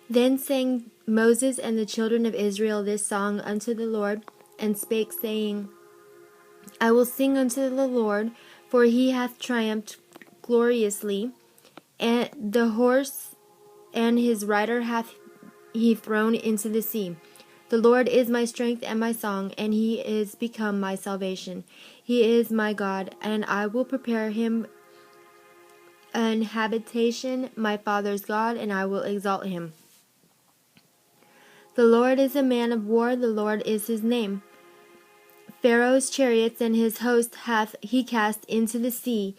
Then sang Moses and the children of Israel this song unto the Lord, and spake, saying, I will sing unto the Lord, for he hath triumphed gloriously, and the horse and his rider hath he thrown into the sea. The Lord is my strength and my song, and he is become my salvation. He is my God, and I will prepare him an habitation, my father's God, and I will exalt him. The Lord is a man of war, the Lord is his name. Pharaoh's chariots and his host hath he cast into the sea.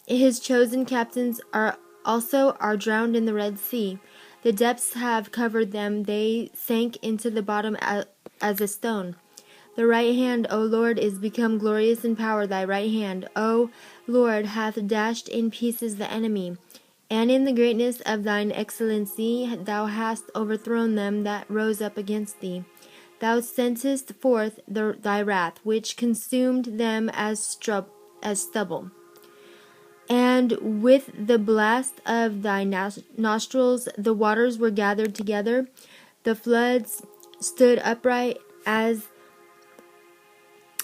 His chosen captains are drowned in the Red Sea. The depths have covered them, they sank into the bottom as a stone. The right hand, O Lord, is become glorious in power. Thy right hand, O Lord, hath dashed in pieces the enemy. And in the greatness of thine excellency thou hast overthrown them that rose up against thee. Thou sentest forth thy wrath, which consumed them as stubble. And with the blast of thy nostrils the waters were gathered together. The floods stood upright as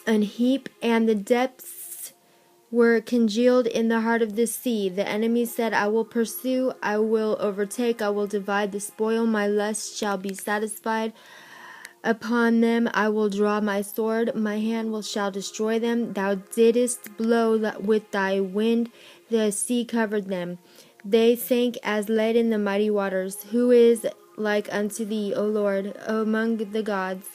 an heap, and the depths were congealed in the heart of the sea. The enemy said, I will pursue, I will overtake, I will divide the spoil, my lust shall be satisfied. Upon them I will draw my sword, my hand shall destroy them. Thou didst blow with thy wind, the sea covered them. They sank as lead in the mighty waters. Who is like unto thee, O Lord, among the gods?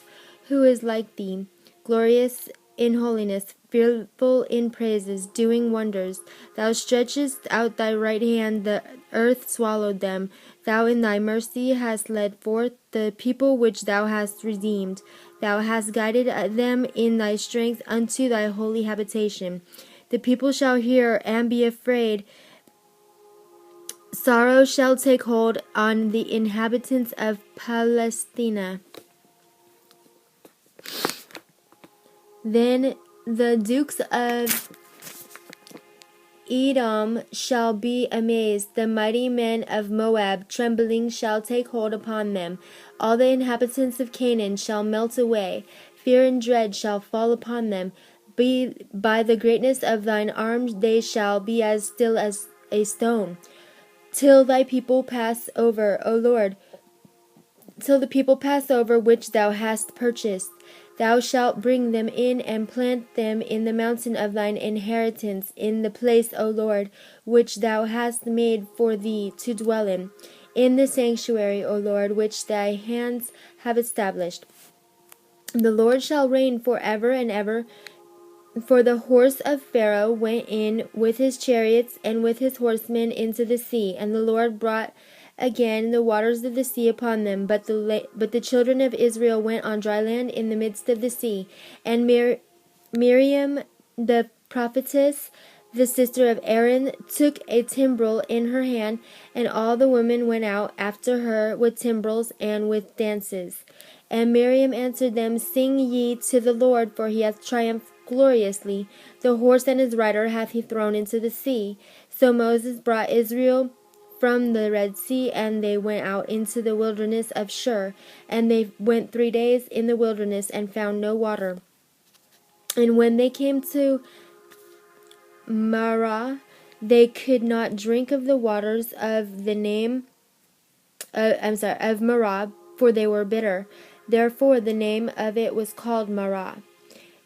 Who is like thee? Glorious in holiness, fearful in praises, doing wonders. Thou stretchest out thy right hand, the earth swallowed them. Thou in thy mercy hast led forth the people which thou hast redeemed. Thou hast guided them in thy strength unto thy holy habitation. The people shall hear and be afraid. Sorrow shall take hold on the inhabitants of Palestina. Then the dukes of Edom shall be amazed. The mighty men of Moab, trembling, shall take hold upon them. All the inhabitants of Canaan shall melt away. Fear and dread shall fall upon them. By the greatness of thine arms they shall be as still as a stone. Till thy people pass over, O Lord, till the people pass over which thou hast purchased. Thou shalt bring them in and plant them in the mountain of thine inheritance, in the place, O Lord, which thou hast made for thee to dwell in the sanctuary, O Lord, which thy hands have established. The Lord shall reign for ever and ever. For the horse of Pharaoh went in with his chariots and with his horsemen into the sea, and the Lord brought again the waters of the sea upon them. But the children of Israel went on dry land in the midst of the sea. And Miriam the prophetess, the sister of Aaron, took a timbrel in her hand, and all the women went out after her with timbrels and with dances. And Miriam answered them, Sing ye to the Lord, for he hath triumphed gloriously. The horse and his rider hath he thrown into the sea. So Moses brought Israel from the Red Sea, and they went out into the wilderness of Shur. And they went 3 days in the wilderness, and found no water. And when they came to Marah, they could not drink of the waters of of Marah, for they were bitter. Therefore the name of it was called Marah.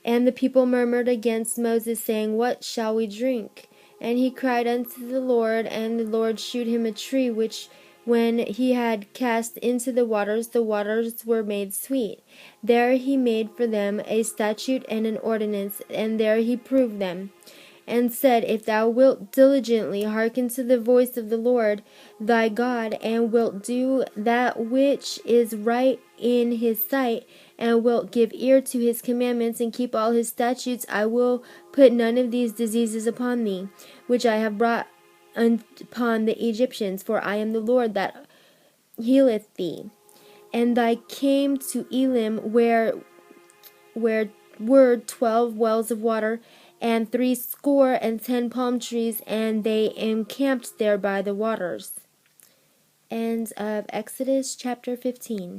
And the people murmured against Moses, saying, What shall we drink? And he cried unto the Lord, and the Lord shewed him a tree, which when he had cast into the waters were made sweet. There he made for them a statute and an ordinance, and there he proved them. And said, If thou wilt diligently hearken to the voice of the Lord thy God, and wilt do that which is right in his sight, and wilt give ear to his commandments, and keep all his statutes, I will put none of these diseases upon thee, which I have brought upon the Egyptians, for I am the Lord that healeth thee. And I came to Elim, where were 12 wells of water, and 70 palm trees, and they encamped there by the waters. End of Exodus chapter 15.